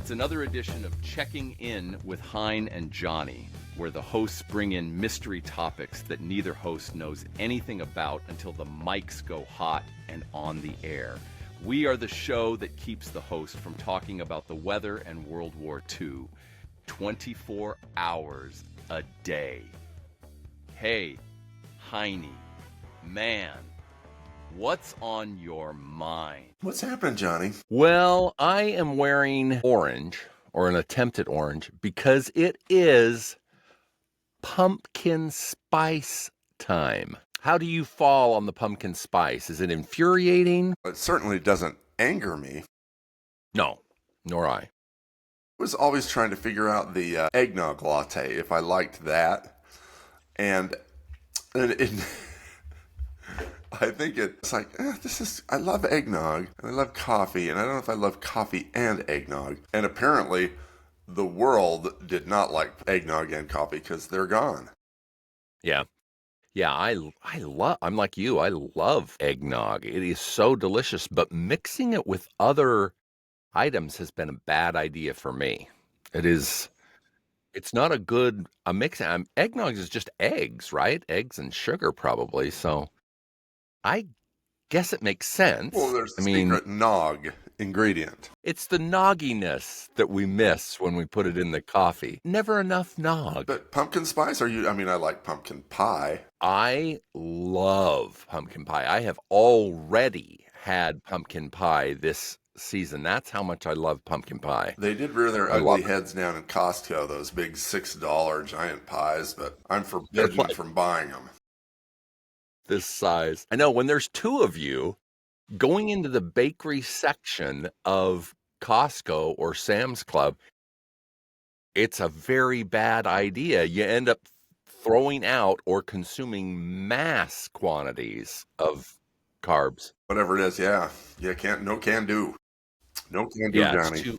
It's another edition of Checking In with Hein and Johnny, where the hosts bring in mystery topics that neither host knows anything about until the mics go hot and on the air. We are the show that keeps the host from talking about the weather and World War II 24 hours a day. Hey, Heine, man, what's on your mind? What's happening, Johnny? Well, I am wearing orange, or an attempt at orange, because it is pumpkin spice time. How do you fall on the pumpkin spice? Is it infuriating? It certainly doesn't anger me. No, nor I. I was always trying to figure out the eggnog latte, if I liked that. And I think it's like, I love eggnog, and I love coffee, and I don't know if I love coffee and eggnog. And apparently, the world did not like eggnog and coffee because they're gone. Yeah. Yeah, I'm like you, I love eggnog. It is so delicious, but mixing it with other items has been a bad idea for me. It's not a mix. Eggnog is just eggs, right? Eggs and sugar probably, so I guess it makes sense. Well, there's a secret nog ingredient. It's the nogginess that we miss when we put it in the coffee. Never enough nog. But pumpkin spice, I like pumpkin pie. I love pumpkin pie. I have already had pumpkin pie this season. That's how much I love pumpkin pie. They did rear their ugly heads down in Costco, those big $6 giant pies, but I'm forbidden from buying them. This size. I know, when there's two of you going into the bakery section of Costco or Sam's Club, it's a very bad idea. You end up throwing out or consuming mass quantities of carbs. Whatever it is, yeah. No can do. No can do, Johnny. It's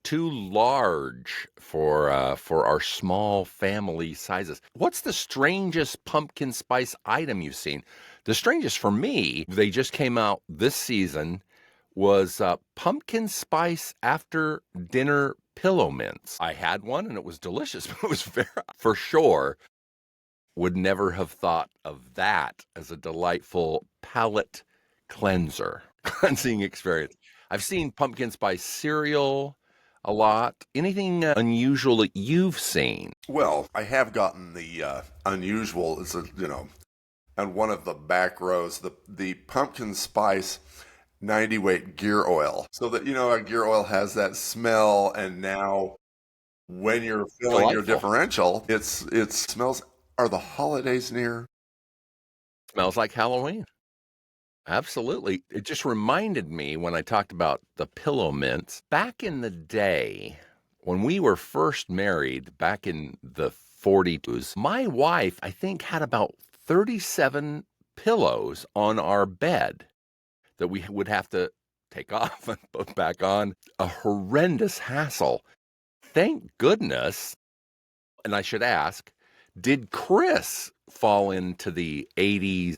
too large for our small family sizes. What's the strangest pumpkin spice item you've seen? The strangest for me, they just came out this season, was pumpkin spice after dinner pillow mints. I had one and it was delicious, but it was for sure, would never have thought of that as a delightful palate cleansing experience. I've seen pumpkin spice cereal a lot. Anything unusual that you've seen? Well, I have gotten the unusual, on one of the back rows, the pumpkin spice 90 weight gear oil. So that, how gear oil has that smell, and now when you're filling your differential, it smells, are the holidays near? Smells like Halloween. Absolutely. It just reminded me when I talked about the pillow mints. Back in the day, when we were first married, back in the 40s, my wife, I think, had about 37 pillows on our bed that we would have to take off and put back on. A horrendous hassle. Thank goodness. And I should ask, did Chris fall into the 80s?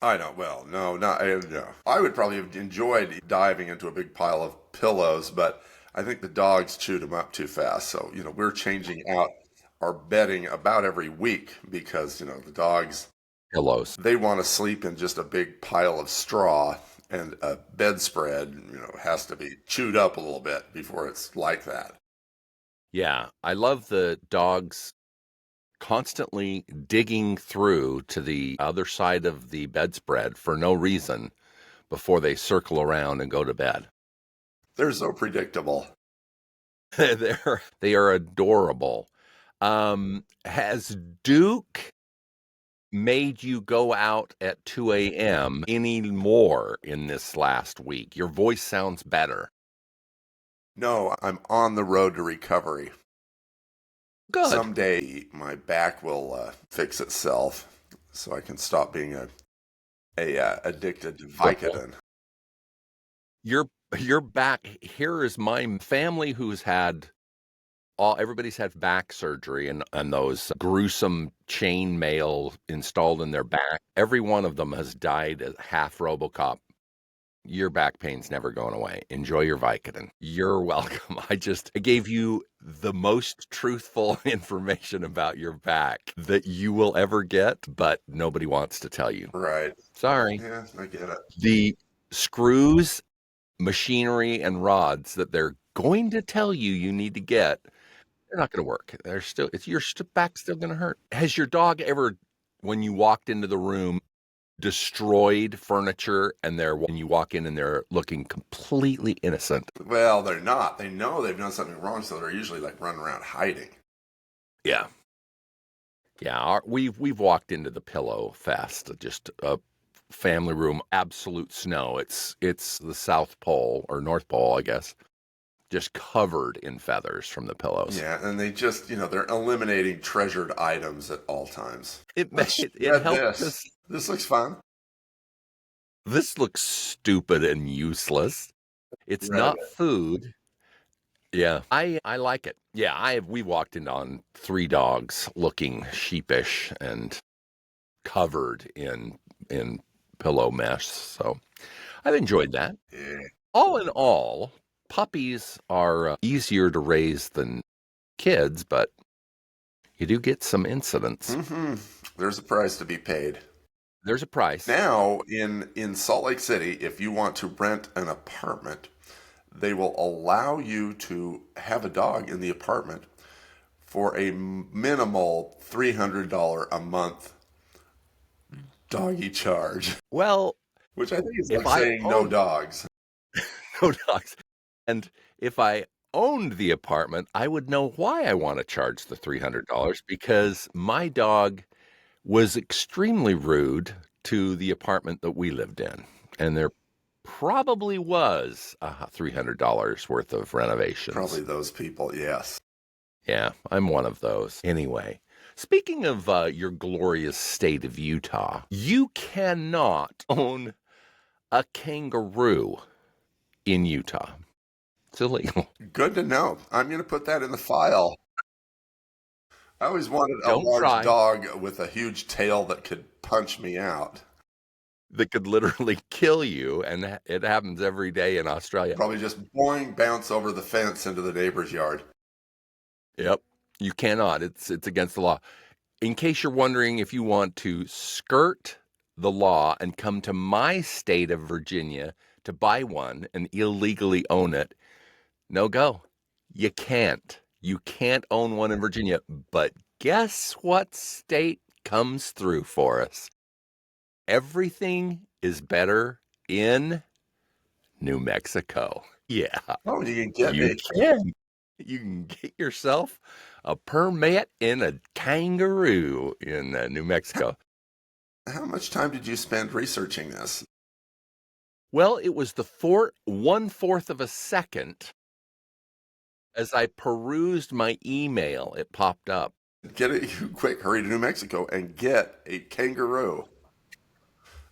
I don't. Well, no. I would probably have enjoyed diving into a big pile of pillows, but I think the dogs chewed them up too fast. So, we're changing out our bedding about every week because, the dogs, pillows, they want to sleep in just a big pile of straw, and a bedspread, has to be chewed up a little bit before it's like that. Yeah. I love the dogs constantly digging through to the other side of the bedspread for no reason before they circle around and go to bed. They're so predictable. They are adorable. Has Duke made you go out at 2 a.m. any more in this last week? Your voice sounds better. No, I'm on the road to recovery. Good. Someday my back will fix itself, so I can stop being a addicted to Vicodin. You're back. Here is my family who's had everybody's had back surgery and those gruesome chain mail installed in their back. Every one of them has died as half RoboCop. Your back pain's never going away. Enjoy your Vicodin. You're welcome. I gave you the most truthful information about your back that you will ever get, but nobody wants to tell you. Right. Sorry. Yeah, I get it. The screws, machinery, and rods that they're going to tell you need to get, they're not going to work. They're still, your back's still going to hurt. Has your dog ever, when you walked into the room, destroyed furniture and when you walk in and they're looking completely innocent? Well, they're not. They know they've done something wrong, so they're usually like running around hiding. Yeah. Yeah, we've walked into the Pillow Fest, just a family room, absolute snow. It's the South Pole or North Pole, I guess, just covered in feathers from the pillows. Yeah, and they just, they're eliminating treasured items at all times. It Read helped this. us. This looks fun. This looks stupid and useless. It's Read not it. food. Yeah, I like it. Yeah, we walked in on 3 dogs looking sheepish and covered in pillow mesh. So I've enjoyed that. Yeah. All in all, puppies are easier to raise than kids, but you do get some incidents. Mm-hmm. There's a price to be paid. There's a price. Now, in Salt Lake City, if you want to rent an apartment, they will allow you to have a dog in the apartment for a minimal $300 a month doggy charge. Well, Which I think is if like saying no dogs. No dogs. And if I owned the apartment, I would know why I want to charge the $300, because my dog was extremely rude to the apartment that we lived in. And there probably was $300 worth of renovations. Probably those people, yes. Yeah, I'm one of those. Anyway, speaking of your glorious state of Utah, you cannot own a kangaroo in Utah. It's illegal. Good to know. I'm going to put that in the file. I always wanted a Don't large try. dog with a huge tail that could punch me out. That could literally kill you, and it happens every day in Australia. Probably just boing, bounce over the fence into the neighbor's yard. Yep, you cannot. It's against the law. In case you're wondering if you want to skirt the law and come to my state of Virginia to buy one and illegally own it, no go. You can't. You can't own one in Virginia. But guess what state comes through for us? Everything is better in New Mexico. Yeah. Oh, you can You can get yourself a permit in a kangaroo in New Mexico. How much time did you spend researching this? Well, it was the 1/4 of a second. As I perused my email, it popped up. Get it quick, hurry to New Mexico and get a kangaroo.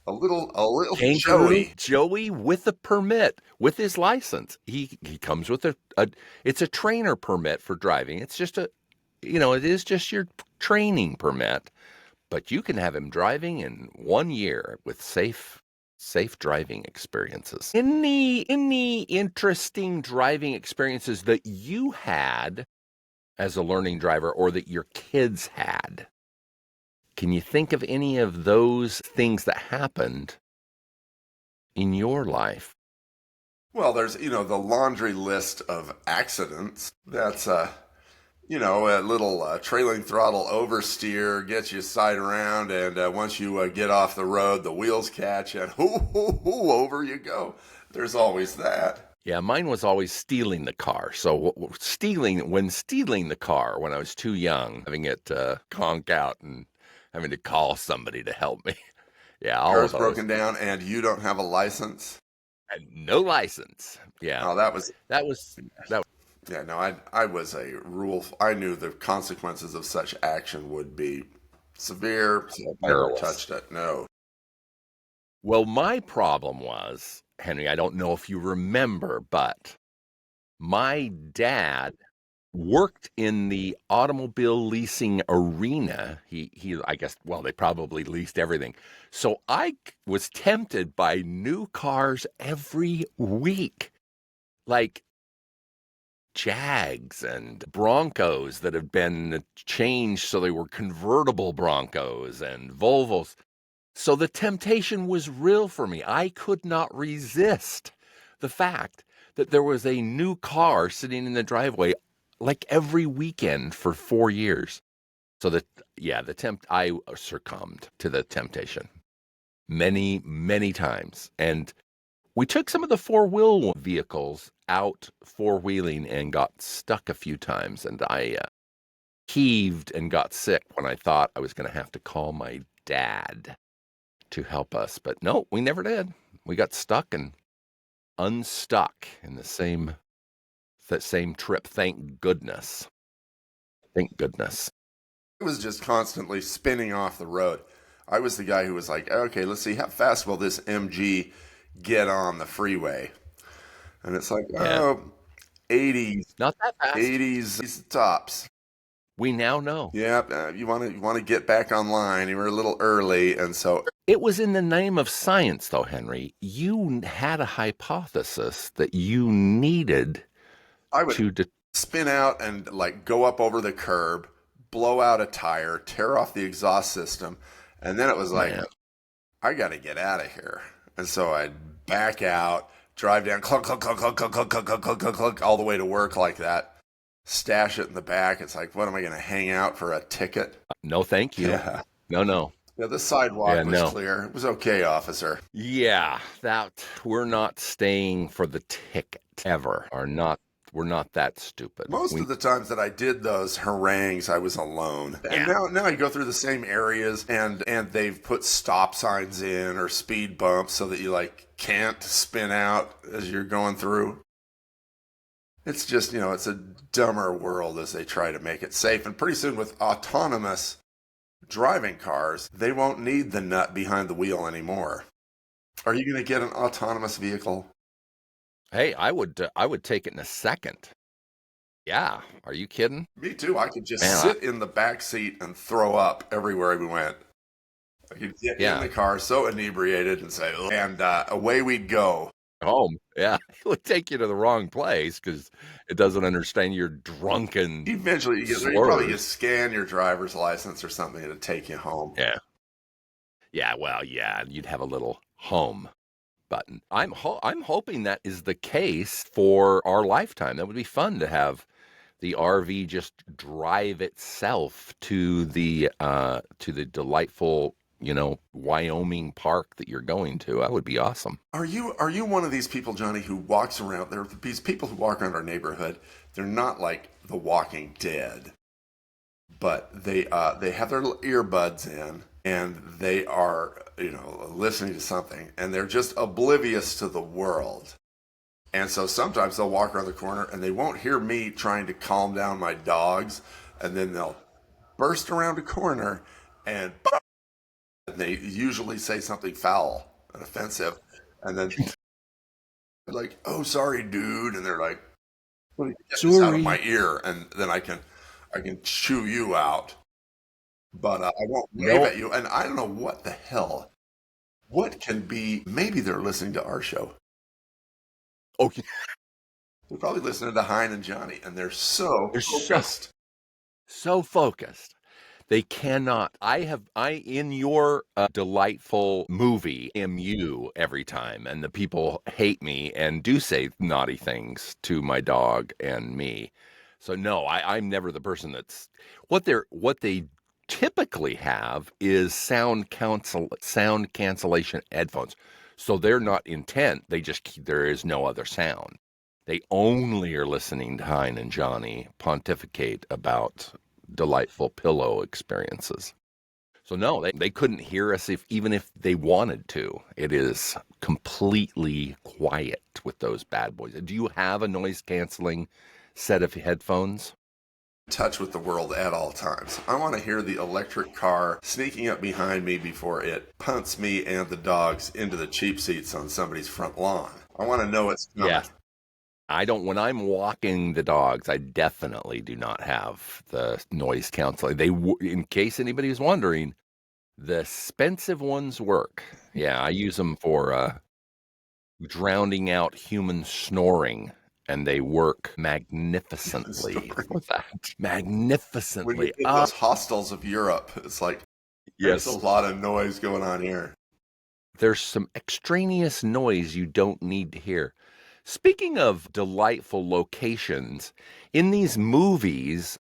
A little Kangaroo Joey. Joey with a permit, with his license. He comes with it's a trainer permit for driving. It's just it is just your training permit, but you can have him driving in 1 year with safe driving experiences. Any interesting driving experiences that you had as a learning driver or that your kids had? Can you think of any of those things that happened in your life? Well, there's, the laundry list of accidents. That's, a little trailing throttle oversteer gets you side around, and once you get off the road, the wheels catch, and over you go. There's always that. Yeah, mine was always stealing the car. So stealing the car when I was too young, having it conk out and having to call somebody to help me. Yeah, all Car's of those. broken down, and you don't have a license. And no license. Yeah. Oh, that was. Yeah, no, I was a rule. I knew the consequences of such action would be severe, so I never touched it. No. Well, my problem was, Henry, I don't know if you remember, but my dad worked in the automobile leasing arena. He I guess, well, they probably leased everything. So I was tempted by new cars every week, like Jags and Broncos that have been changed so they were convertible Broncos and Volvos. So the temptation was real for me. I could not resist the fact that there was a new car sitting in the driveway like every weekend for 4 years. So that, yeah, I succumbed to the temptation many, many times. And we took some of the four-wheel vehicles out four-wheeling and got stuck a few times. And I heaved and got sick when I thought I was going to have to call my dad to help us. But no, we never did. We got stuck and unstuck in that same trip. Thank goodness. Thank goodness. It was just constantly spinning off the road. I was the guy who was like, okay, let's see, how fast will this MG get on the freeway? And it's like, Yeah. oh, 80s, Not that fast. 80s tops. We now know. Yeah, you want to get back online. You were a little early, and so It was in the name of science, though, Henry. You had a hypothesis that you needed I would to. spin out and like go up over the curb, blow out a tire, tear off the exhaust system, and then it was like, Man. I got to get out of here. And so I'd back out, drive down, clunk, clunk, clunk, clunk, clunk, clunk, clunk, clunk, clunk, clunk, all the way to work like that. Stash it in the back. It's like, what am I going to hang out for a ticket? No, thank you. Yeah. No. Yeah, the sidewalk was clear. It was okay, officer. Yeah, that we're not staying for the ticket ever. We're not that stupid. Most of the times that I did those harangues, I was alone. And now I go through the same areas and they've put stop signs in or speed bumps so that you like can't spin out as you're going through. It's just, it's a dumber world as they try to make it safe. And pretty soon with autonomous driving cars, they won't need the nut behind the wheel anymore. Are you going to get an autonomous vehicle? Hey, I would take it in a second. Yeah, are you kidding? Me too. I could just sit in the back seat and throw up everywhere we went. I could get in the car so inebriated and say, and away we'd go. Home. Yeah, it would take you to the wrong place because it doesn't understand your drunken. Eventually, you scan your driver's license or something to take you home. Yeah. Well, yeah, you'd have a little home button. I'm hoping that is the case for our lifetime. That would be fun to have the RV just drive itself to the delightful, Wyoming park that you're going to. That would be awesome. Are you one of these people, Johnny, who walks around? There are these people who walk around our neighborhood. They're not like The Walking Dead, but they have their earbuds in and they are, listening to something and they're just oblivious to the world. And so sometimes they'll walk around the corner and they won't hear me trying to calm down my dogs, and then they'll burst around a corner and they usually say something foul and offensive, and then like, "Oh, sorry, dude," and they're like, "Get this out of my ear," and then I can chew you out, but I won't wave at you. And I don't know what the hell. What can be? Maybe they're listening to our show. Okay. They're probably listening to Hein and Johnny, and they're so focused. So focused. They cannot. In your delightful movie, MU every time, and the people hate me and do say naughty things to my dog and me. So no, I'm never the person that's what they typically have is sound cancellation headphones. So they're not intent. There is no other sound. They only are listening to Hein and Johnny pontificate about delightful pillow experiences. So no, they couldn't hear us even if they wanted to. It is completely quiet with those bad boys. Do you have a noise canceling set of headphones? Touch with the world at all times. I want to hear the electric car sneaking up behind me before it punts me and the dogs into the cheap seats on somebody's front lawn. I want to know it's coming. Yeah. I don't, when I'm walking the dogs, I definitely do not have the noise canceling. In case anybody was wondering, the expensive ones work. Yeah, I use them for drowning out human snoring, and they work magnificently Story. for that. When you're Magnificently. in those hostels of Europe, it's like there's a Yes. lot of noise going on here. There's some extraneous noise you don't need to hear. Speaking of delightful locations, in these movies,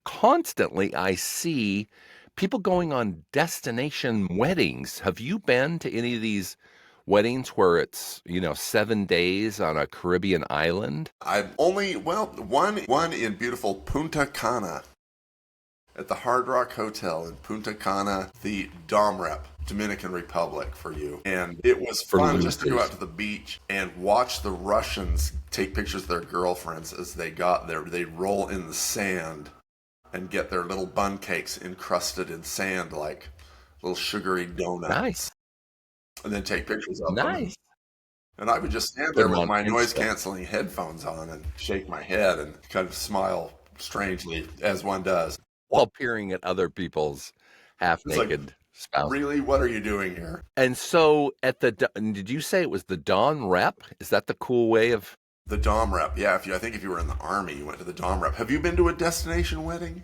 constantly I see people going on destination weddings. Have you been to any of these weddings where it's, 7 days on a Caribbean island? I've only, well, one in beautiful Punta Cana at the Hard Rock Hotel in Punta Cana, the Dom Rep, Dominican Republic for you. And it was For fun just to go out losers. to the beach and watch the Russians take pictures of their girlfriends as they got there. They roll in the sand and get their little bun cakes encrusted in sand like little sugary Nice. donuts and then take pictures of them. Nice. And I would just stand Put there them with on my noise Insta. canceling headphones on and shake my head and kind of smile strangely as one does. While peering at other people's half It's like, naked spouse. really, what are you doing here? And so did you say it was the Dawn Rep? Is that the cool way of? The Dom Rep. Yeah, I think if you were in the army, you went to the Dom Rep. Have you been to a destination wedding?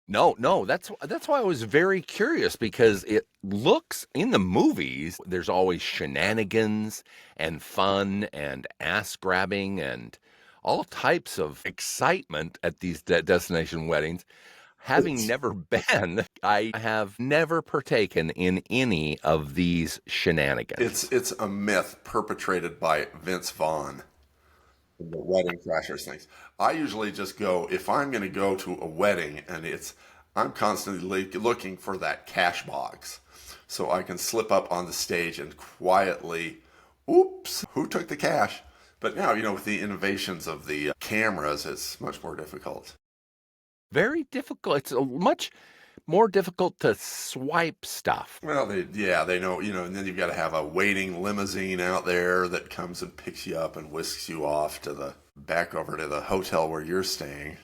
No, no, that's why I was very curious, because it looks in the movies there's always shenanigans and fun and ass grabbing and all types of excitement at these destination weddings. Having It's never been, I have never partaken in any of these shenanigans. it's a myth perpetrated by Vince Vaughn, the Wedding Crashers things. I usually just go if I'm going to go to a wedding and I'm constantly looking for that cash box so I can slip up on the stage and quietly, oops, who took the cash? But now, with the innovations of the cameras, it's much more difficult. Very difficult. It's much more difficult to swipe stuff. Well, they know, and then you've got to have a waiting limousine out there that comes and picks you up and whisks you off back over to the hotel where you're staying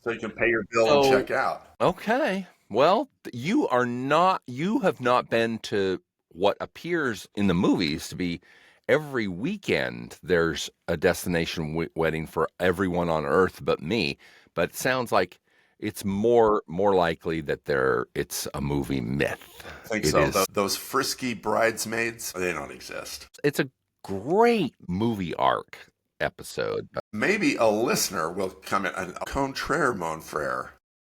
so you can pay your bill and So, check out. okay. Well, you have not been to what appears in the movies to be every weekend there's a destination wedding for everyone on earth but me. But it sounds like it's more likely that it's a movie myth. I think It so. is. Those frisky bridesmaids, they don't exist. It's a great movie arc episode. Maybe a listener will come in, a contraire, mon frere.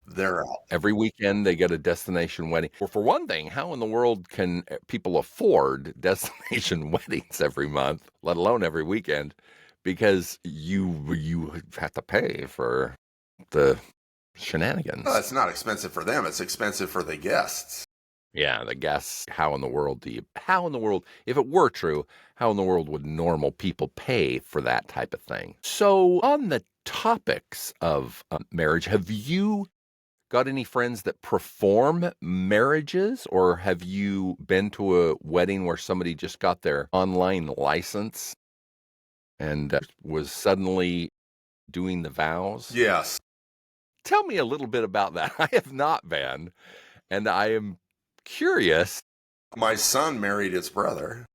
They're out. Every weekend they get a destination wedding. Well, for one thing, how in the world can people afford destination weddings every month, let alone every weekend? Because you have to pay for the Well, shenanigans. it's not expensive for them. It's expensive for the guests. Yeah, the guests. How in the world if it were true, how in the world would normal people pay for that type of thing? So, on the topics of marriage, have you got any friends that perform marriages, or have you been to a wedding where somebody just got their online license and was suddenly doing the vows? Yes. Tell me a little bit about that. I have not been, and I am curious. My son married his brother.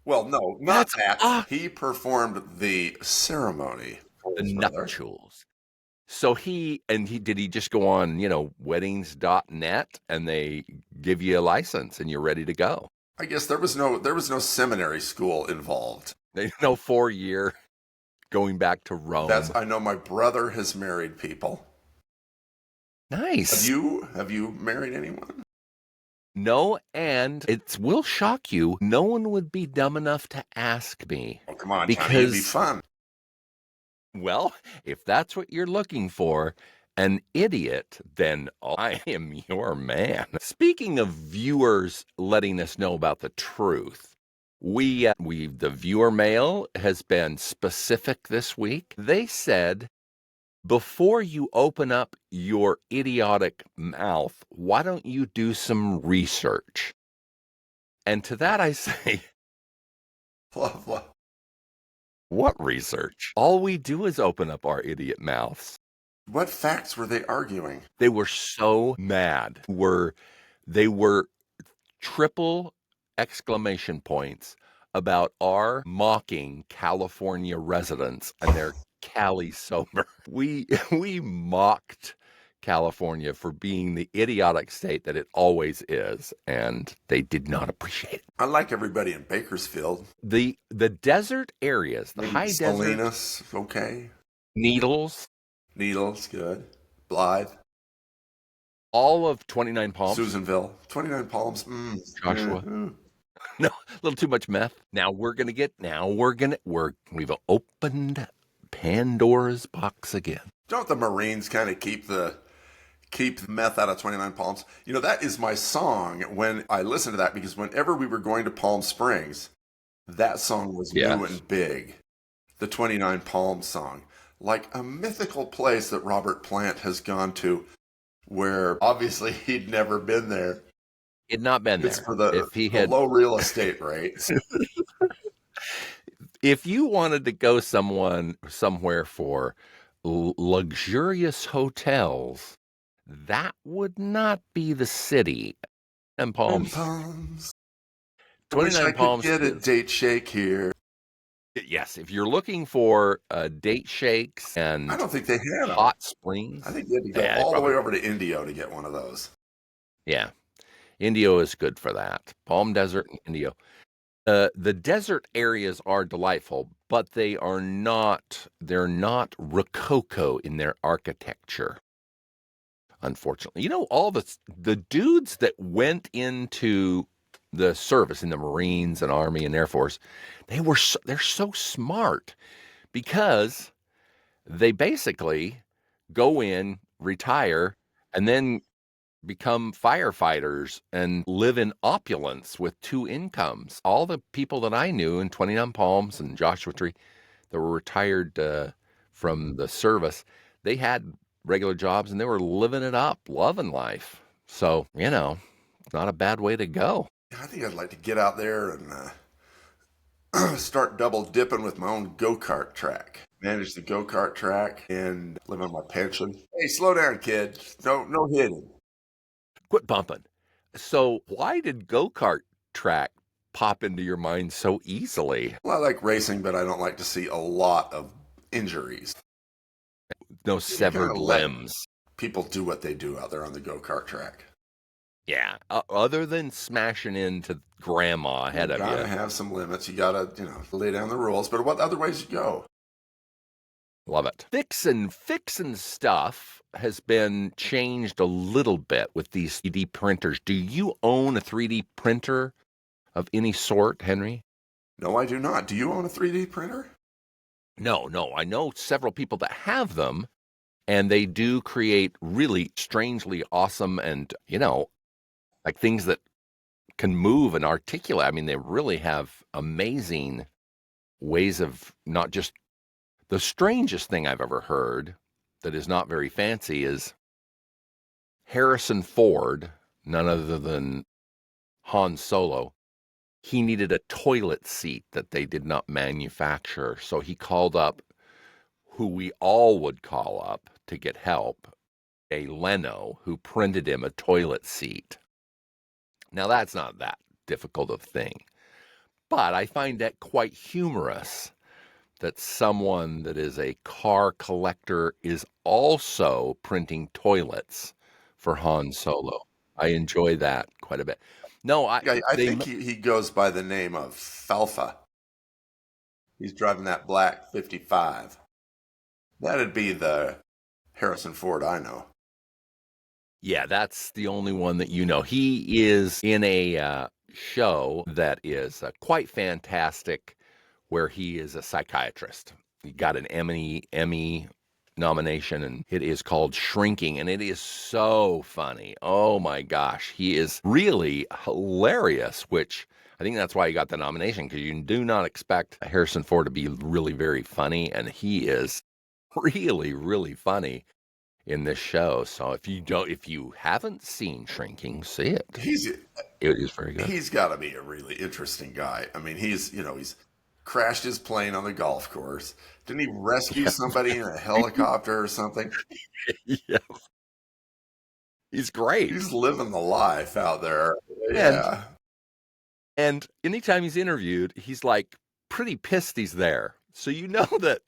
Well, no, not That's that. He performed the ceremony for the his brother. nuptials. So did he just go on, weddings.net, and they give you a license and you're ready to go? I guess there was no seminary school involved. They know 4 year going back to Rome. I know my brother has married people. Have Nice. you married anyone? No, and it will shock you. No one would be dumb enough to ask me. Oh, come on, Johnny, it'd be Because, fun. well, if that's what you're looking for, an idiot, then I am your man. Speaking of viewers letting us know about the truth, the viewer mail has been specific this week. They said, before you open up your idiotic mouth, why don't you do some research? And to that I say, Blah, blah. What research? All we do is open up our idiot mouths. What facts were they arguing? They were so mad. They were triple exclamation points about our mocking California residents and their Cali sober. We mocked California for being the idiotic state that it always is, and they did not appreciate it. Unlike everybody in Bakersfield. The desert areas, the Maybe high desert, Salinas, okay. Needles, Needles, good. Blythe. all of 29 Palms, Susanville. 29 Palms. Joshua. No, a little too much meth. Now we've opened Pandora's box again. Don't the Marines kind of keep the meth out of 29 Palms? You know, that is my song when I listen to that, because whenever we were going to Palm Springs, that song was new and big. The 29 Palms song. Like a mythical place that Robert Plant has gone to, where obviously he'd never been there. He'd not been there. It's for the low real estate rates. If you wanted to go somewhere for luxurious hotels, that would not be the city. And Palms. 29 Palms. Get a date shake here. Yes, if you're looking for date shakes and I don't think they had hot springs. I think you had to go all the way over to Indio to get one of those. Yeah, Indio is good for that. Palm Desert and Indio. The desert areas are delightful, but they're not rococo in their architecture. Unfortunately, you know, all the dudes that went into the service in the Marines and Army and Air Force, they're so smart, because they basically go in, retire, and then become firefighters and live in opulence with 2 incomes. All the people that I knew in 29 Palms and Joshua Tree that were retired from the service, they had regular jobs and they were living it up, loving life. So, you know, it's not a bad way to go. I think I'd like to get out there and start double dipping with my own go-kart track. Manage the go-kart track and live on my pension. Hey, slow down, kid. No hitting. Quit bumping. So why did go-kart track pop into your mind so easily? Well, I like racing, but I don't like to see a lot of injuries. No severed limbs. People do what they do out there on the go-kart track. Yeah, other than smashing into grandma ahead of you. You gotta have some limits. You gotta, lay down the rules. But what other ways you go? Love it. Fixin' stuff has been changed a little bit with these 3D printers. Do you own a 3D printer of any sort, Henry? No, I do not. Do you own a 3D printer? No. I know several people that have them, and they do create really strangely awesome and, like things that can move and articulate. I mean, they really have amazing ways of not just... The strangest thing I've ever heard that is not very fancy is Harrison Ford, none other than Han Solo. He needed a toilet seat that they did not manufacture. So he called up who we all would call up to get help, a Leno, who printed him a toilet seat. Now, that's not that difficult of a thing, but I find that quite humorous that someone that is a car collector is also printing toilets for Han Solo. I enjoy that quite a bit. No, I think he goes by the name of Falfa. He's driving that black 55. That'd be the Harrison Ford I know. Yeah, that's the only one that you know. He is in a show that is quite fantastic, where he is a psychiatrist. He got an Emmy nomination, and it is called Shrinking, and it is so funny. Oh my gosh, he is really hilarious, which I think that's why he got the nomination, because you do not expect Harrison Ford to be really very funny, and he is really, really funny in this show. So if you haven't seen Shrinking, see it. It is very good. He's got to be a really interesting guy. I mean, he's crashed his plane on the golf course. Didn't he rescue Yeah. somebody in a helicopter or something? Yeah. He's great. He's living the life out there. And Yeah. and anytime he's interviewed, he's like pretty pissed he's there. So you know that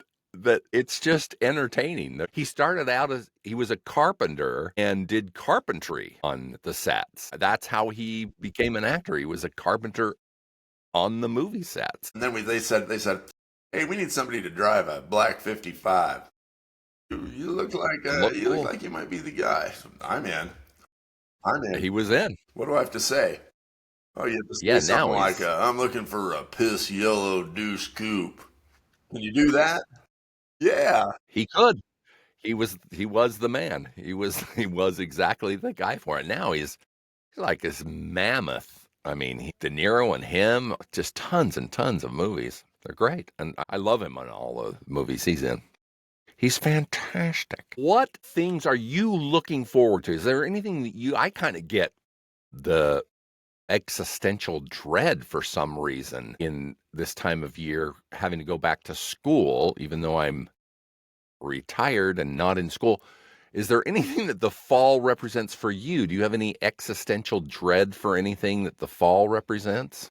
it's just entertaining. He started out as he was a carpenter and did carpentry on the sets. That's how he became an actor. He was a carpenter on the movie sets. And then they said, hey, we need somebody to drive a black 55. You look like Look you look cool. like you might be the guy. I'm in. I'm in. He was in. What do I have to say? Oh, you have to say Yeah, something now like, he's I'm looking for a piss yellow douche coupe. Can you do that? Yeah. he could. He was the man. He was exactly the guy for it. Now he's like this mammoth. I mean, De Niro and him, just tons and tons of movies. They're great. And I love him on all the movies he's in. He's fantastic. What things are you looking forward to? Is there anything that I kind of get the existential dread for some reason in this time of year, having to go back to school, even though I'm retired and not in school. Is there anything that the fall represents for you? Do you have any existential dread for anything that the fall represents?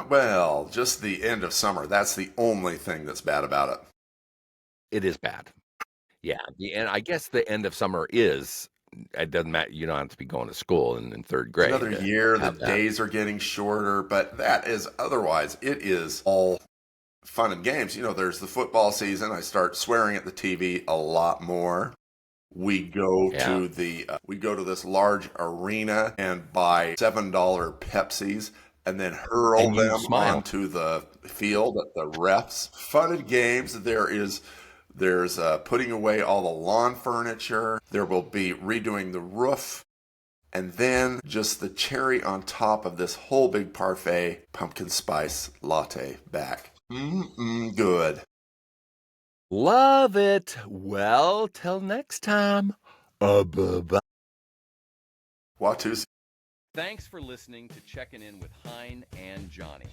Well, just the end of summer. That's the only thing that's bad about it. It is bad. Yeah. And I guess the end of summer is, it doesn't matter. You don't have to be going to school in third It's grade another to year. The have that. days are getting shorter, but that is otherwise, it is all fun and games. There's the football season. I start swearing at the TV a lot more. We go Yeah. to this large arena and buy $7 Pepsis and then hurl And you them smile. onto the field at the refs. Fun and games. There's putting away all the lawn furniture. There will be redoing the roof. And then just the cherry on top of this whole big parfait, pumpkin spice latte back. Good. Love it. Well, till next time. Bye-bye. Watusi. Thanks for listening to Checking In with Hein and Johnny.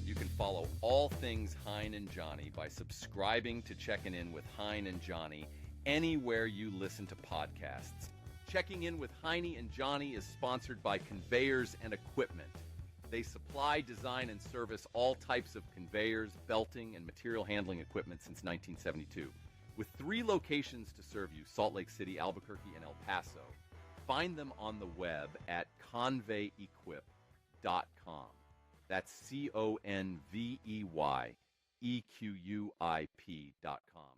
You can follow all things Hein and Johnny by subscribing to Checking In with Hein and Johnny anywhere you listen to podcasts. Checking In with Hein and Johnny is sponsored by Conveyors and Equipment. They supply, design, and service all types of conveyors, belting, and material handling equipment since 1972. With 3 locations to serve you, Salt Lake City, Albuquerque, and El Paso. Find them on the web at conveyequip.com. That's ConveyeEquip.com.